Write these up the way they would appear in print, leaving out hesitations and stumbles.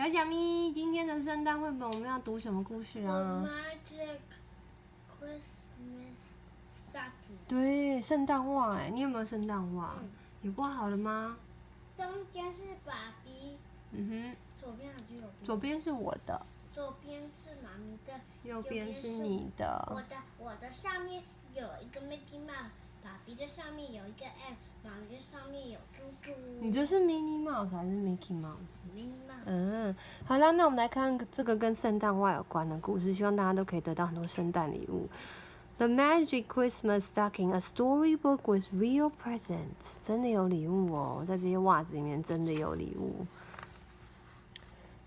小小咪，今天的圣诞绘本我们要读什么故事啊？ Magic Christmas Stocking。对，圣诞袜哎，你有没有圣诞袜？你挂好了吗？中间是爸比。左边还是右边？左边是我的。左边是妈咪的。右边是你的。我的上面有一个 Mickey Mouse， 爸比的上面有一个 M， 妈咪的上面有猪猪。你这是 Minnie Mouse 还是 Mickey Mouse？Minnie Mouse。好啦，那我们来看这个跟圣诞袜有关的故事，希望大家都可以得到很多圣诞礼物。The Magic Christmas Stocking, a storybook with real presents. 真的有礼物哦，在这些袜子里面真的有礼物。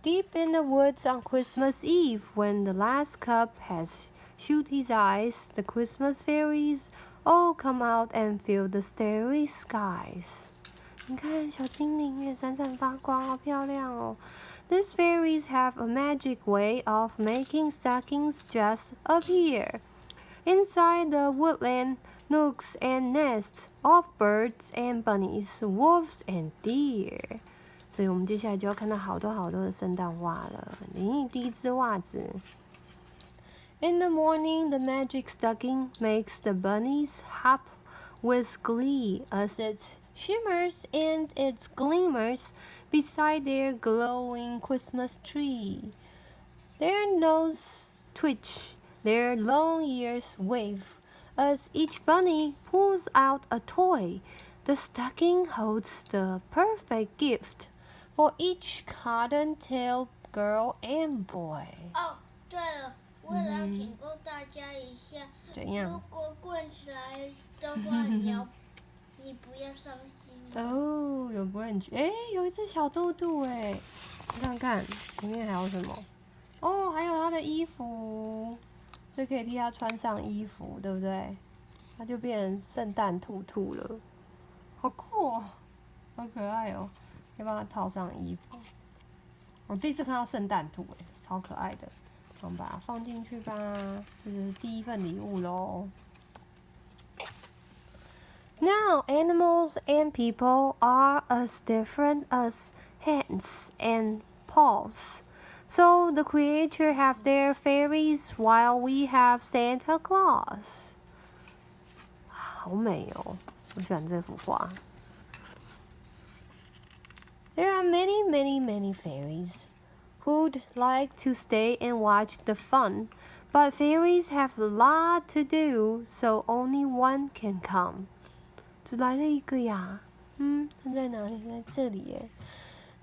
Deep in the woods on Christmas Eve, when the last cub has shut his eyes, the Christmas fairies all come out and fill the starry skies. 你看，小精灵也闪闪发光，好漂亮哦。These fairies have a magic way of making stockings just appear. Inside the woodland nooks and nests of birds and bunnies, wolves and deer. 所以我们接下来就要看到好多好多的圣诞袜了。第一只袜子。In the morning, the magic stocking makes the bunnies hop with glee as it shimmers and it glimmers beside their glowing Christmas tree. Their noses twitch, their long ears wave, as each bunny pulls out a toy. The stocking holds the perfect gift for each cotton-tailed girl and boy. 哦，对了，为了要警告大家一下，如果滚起来的话，你不要伤心。哦，有 branch， 有一只小兔兔哎，你看看里面还有什么？哦，还有他的衣服，这可以替他穿上衣服，对不对？他就变成圣诞兔兔了，好酷哦，好可爱哦，可以帮他套上衣服。我第一次看到圣诞兔哎，超可爱的，我们把它放进去吧，这就是第一份礼物咯。Now animals and people are as different as hands and paws. So the creatures have their fairies while we have Santa Claus. 好美哦，我喜欢这幅画。There are many, many, many fairies who'd like to stay and watch the fun, but fairies have a lot to do, so only one can come. 只来了一个呀，它在哪里？在这里耶。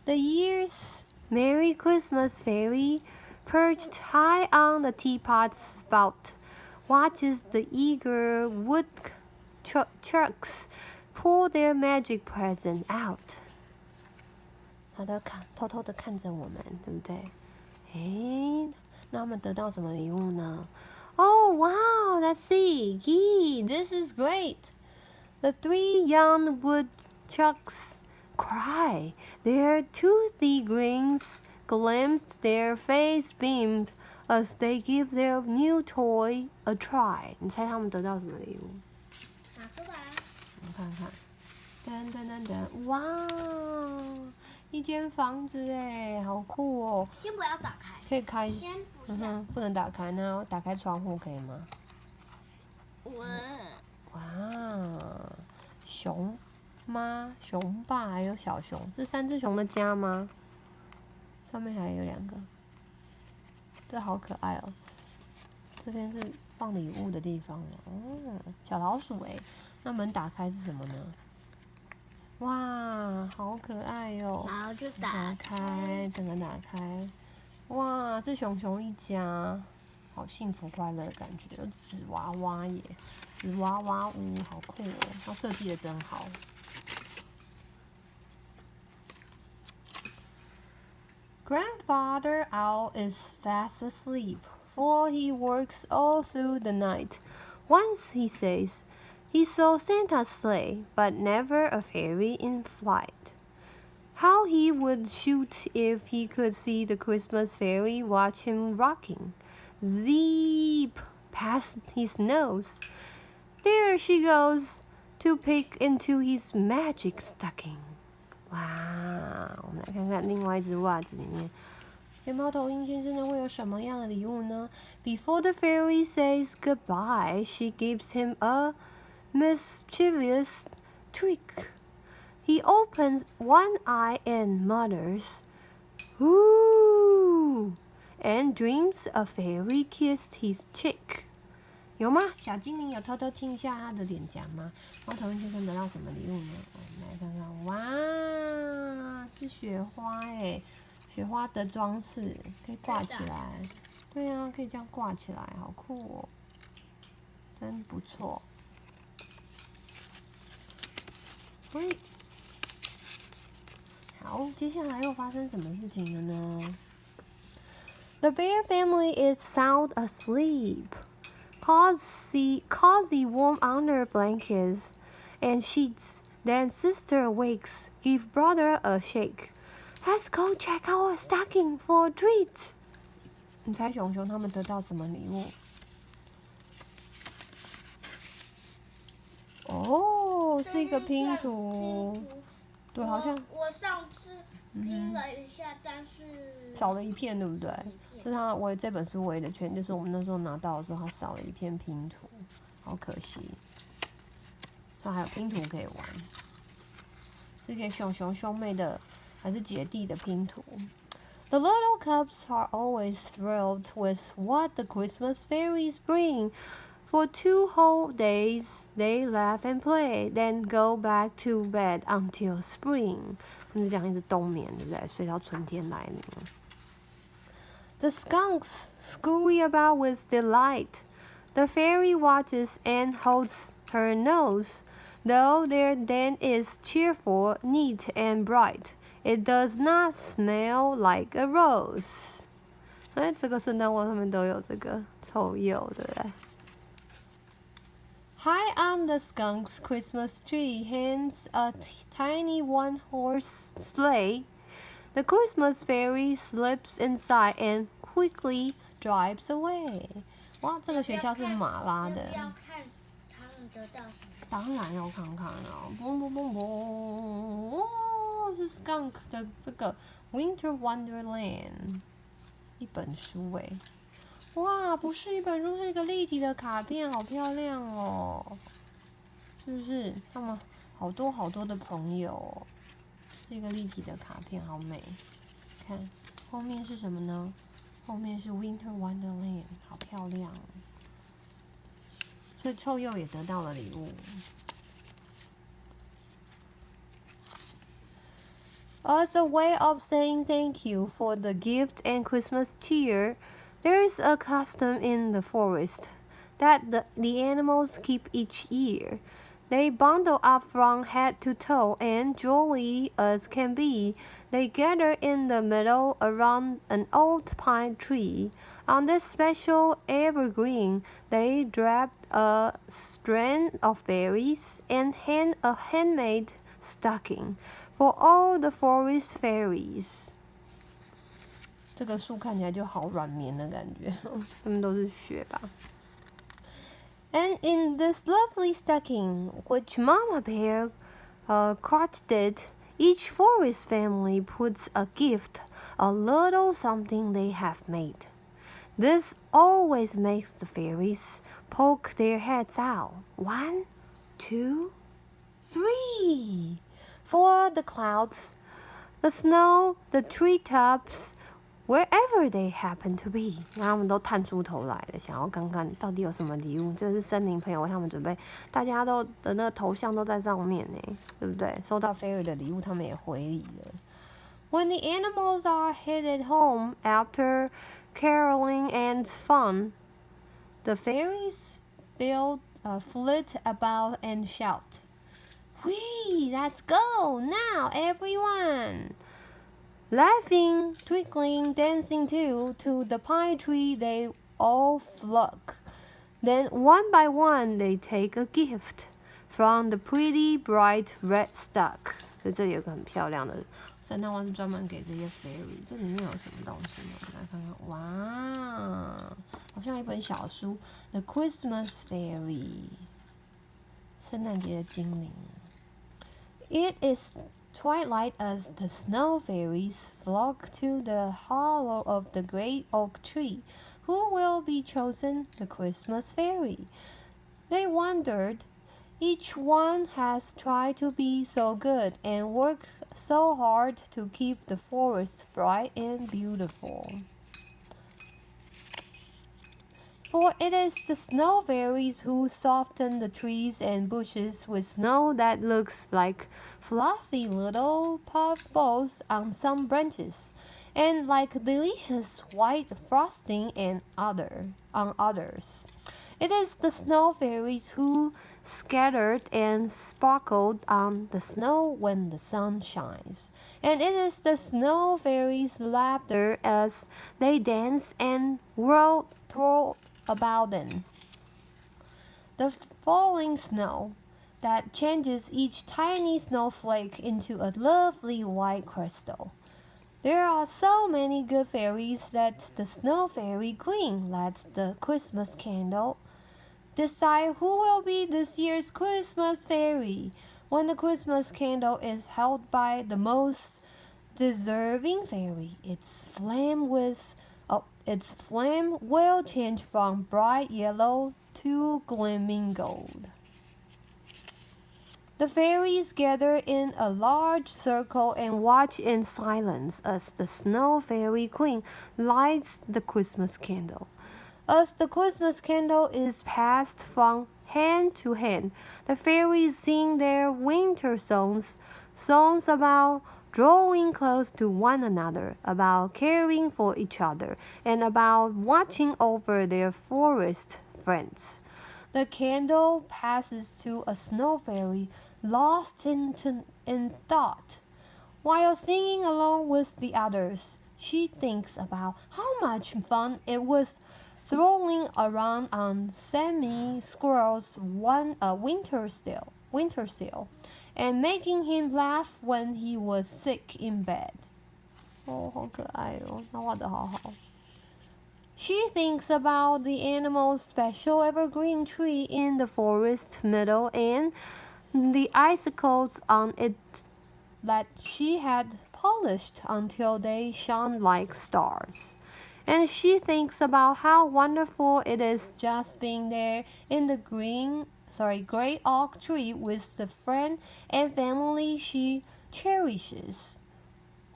The year's Merry Christmas fairy, perched high on the teapot spout, watches the eager woodchucks pull their magic present out. 他都偷偷的看着我们，对不对？那他们得到什么礼物呢？ Oh wow! Let's see. Yee, this is great. The 3 young woodchucks cry. Their toothy grins gleamed, their face beamed as they give their new toy a try. 你猜他们得到什么礼物？拿出来。我看看。噔噔噔噔，哇！一间房子哎，好酷哦！先不要打开。可以开。先不要。不能打开，那打开窗户可以吗？哇，熊妈、熊爸还有小熊，是3只熊的家吗？上面还有2个，这好可爱哦。这边是放礼物的地方哦，小老鼠哎，那门打开是什么呢？哇，好可爱哟！然后就打开，整个打开，哇，是熊熊一家。好幸福快乐的感觉，有纸娃娃耶，纸娃娃屋，好酷哦！它设计的真好。Grandfather Owl is fast asleep, for he works all through the night. Once he says he saw Santa's sleigh, but never a fairy in flight. How he would shoot if he could see the Christmas fairy watch him rocking. Zeep past his nose. There she goes to peek into his magic stocking. 哇，我们来看看另外一只袜子里面，连猫头鹰先生呢会有什么样的礼物呢 ？Before the fairy says goodbye, she gives him a mischievous trick. He opens one eye and mutters, "Ooh," and dreams a fairy kissed his cheek. 有吗？小精灵有偷偷亲一下他的脸颊吗？猫头鹰先生得到什么礼物呢？我们来看看，哇，是雪花哎，雪花的装饰可以挂起来。对啊，可以这样挂起来，好酷哦，真不错。喂，好，接下来又发生什么事情了呢？ The bear family is sound asleep. Cozy warm under blankets and sheets. Then sister wakes, give brother a shake. Let's go check our stocking for a treat. 你猜熊熊他们得到什么礼物？哦，是一个拼图。对，好像我上次拼了一下，但是少了一片，对不对？这是我这本书唯一的缺点，就是我们那时候拿到的时候，它少了一片拼图，好可惜。所以还有拼图可以玩，是给熊熊兄妹的还是姐弟的拼图？ The little cubs are always thrilled with what the Christmas fairies bring. For 2 whole days, they laugh and play, then go back to bed until spring. 他们就这样一直冬眠，对不对？睡到春天来临。The skunks scurry about with delight. The fairy watches and holds her nose. Though their den is cheerful, neat, and bright, it does not smell like a rose. 哎，这个圣诞袜他们都有这个臭鼬，对不对？ High on the skunk's Christmas tree hangs a tiny one-horse sleigh. The Christmas fairy slips inside and quickly drives away. 哇，这个学校是马拉的。要看他们得到什么？当然要看看啊！嘣嘣嘣嘣！哇，是 skunk 的这个 Winter Wonderland 一本书哎。哇，不是一本书，是一个立体的卡片，好漂亮哦！是不是？他们好多好多的朋友哦，是一个立体的卡片，好美。看后面是什么呢？后面是 Winter Wonderland， 好漂亮哦。所以臭鼬也得到了礼物。As a way of saying thank you for the gift and Christmas cheer, there is a custom in the forest that the animals keep each year. They bundle up from head to toe, and jolly as can be, they gather in the middle around an old pine tree. On this special evergreen, they drap a strand of berries and hang a handmade stocking for all the forest fairies. 这个树看起来就好软绵的感觉，它们都是雪吧。And in this lovely stocking, which Mama Bear crotcheted, each forest family puts a gift, a little something they have made. This always makes the fairies poke their heads out. 1, 2, 3. For the clouds, the snow, the treetops, wherever they happen to be. 他们都探出头来了，想要看看到底有什么礼物。这是森林朋友为他们准备，大家都的那个头像都在上面呢，对不对？收到 fairy 的礼物，他们也回礼了。When the animals are headed home after caroling and fun, the fairies flit about and shout, "Whee! Let's go now, everyone!" Laughing, twinkling, dancing too, to the pine tree they all flock. Then one by one they take a gift from the pretty bright red stock. 所以这里有个很漂亮的圣诞袜，是专门给这些 fairy。这里面有什么东西呢？我们来看看。哇，好像一本小书，《The Christmas Fairy》，圣诞节的精灵。It is twilight as the snow fairies flock to the hollow of the great oak tree. Who will be chosen the Christmas fairy? They wondered. Each one has tried to be so good and work so hard to keep the forest bright and beautiful. For it is the snow fairies who soften the trees and bushes with snow that looks like fluffy little puff balls on some branches, and like delicious white frosting on others. It is the snow fairies who scattered and sparkled on the snow when the sun shines. And it is the snow fairies' laughter as they dance and twirled about them. The falling snow that changes each tiny snowflake into a lovely white crystal. There are so many good fairies that the snow fairy queen lights the Christmas candle. Decide who will be this year's Christmas fairy. When the Christmas candle is held by the most deserving fairy, its flame will change from bright yellow to gleaming gold. The fairies gather in a large circle and watch in silence as the snow fairy queen lights the Christmas candle. As the Christmas candle is passed from hand to hand, the fairies sing their winter songs about drawing close to one another, about caring for each other, and about watching over their forest friends. The candle passes to a snow fairy lost in thought. While singing along with the others, she thinks about how much fun it was throwing around on Sammy Squirrel's winter seal, and making him laugh when he was sick in bed. 哦，好可爱哦，他画得好好。She thinks about the animal's special evergreen tree in the forest middle and the icicles on it that she had polished until they shone like stars. And she thinks about how wonderful it is just being there in the great oak tree with the friend and family she cherishes.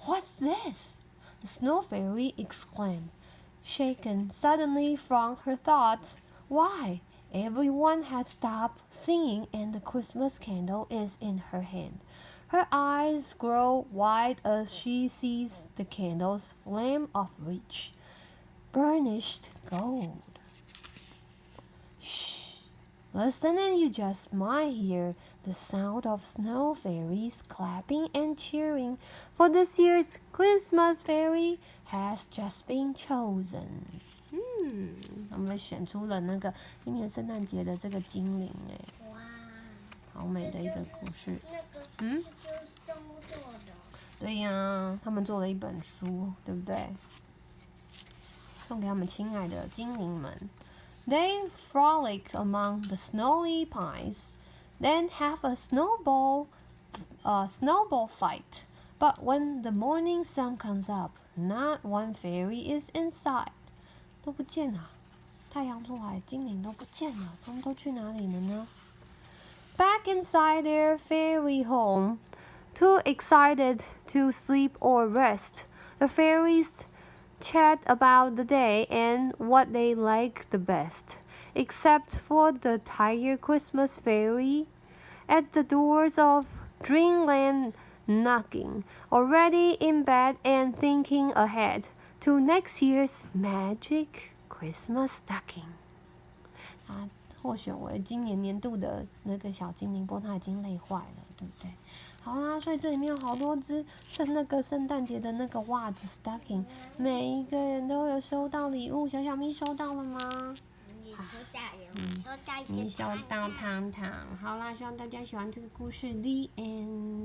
What's this? The snow fairy exclaimed, shaken suddenly from her thoughts. Why, everyone has stopped singing and the Christmas candle is in her hand. Her eyes grow wide as she sees the candle's flame of rich, burnished gold. Shh! Listen and you just might hear the sound of snow fairies clapping and cheering, for this year's Christmas fairy has just been chosen. 我们选出了那个今年圣诞节的这个精灵哎，哇，好美的一个故事。那个，就是动物做的。对呀，他们做了一本书，对不对？送给他们亲爱的精灵们。They frolic among the snowy pines, then have a snowball fight. But when the morning sun comes up, not one fairy is inside. 都不见了，太阳出来，精灵都不见了，他们都去哪里了呢？ Back inside their fairy home, too excited to sleep or rest, the fairies chat about the day and what they like the best, except for the tired Christmas fairy at the doors of Dreamland knocking, already in bed and thinking ahead to next year's magic Christmas stocking. 他获选为今年年度的那个小精灵，不过他已经累坏了，对不对？好啦，所以这里面有好多只圣诞节的那个袜子 stocking， 每一个人都有收到礼物。小小咪收到了吗？你收到糖糖。好啦，希望大家喜欢这个故事 The End。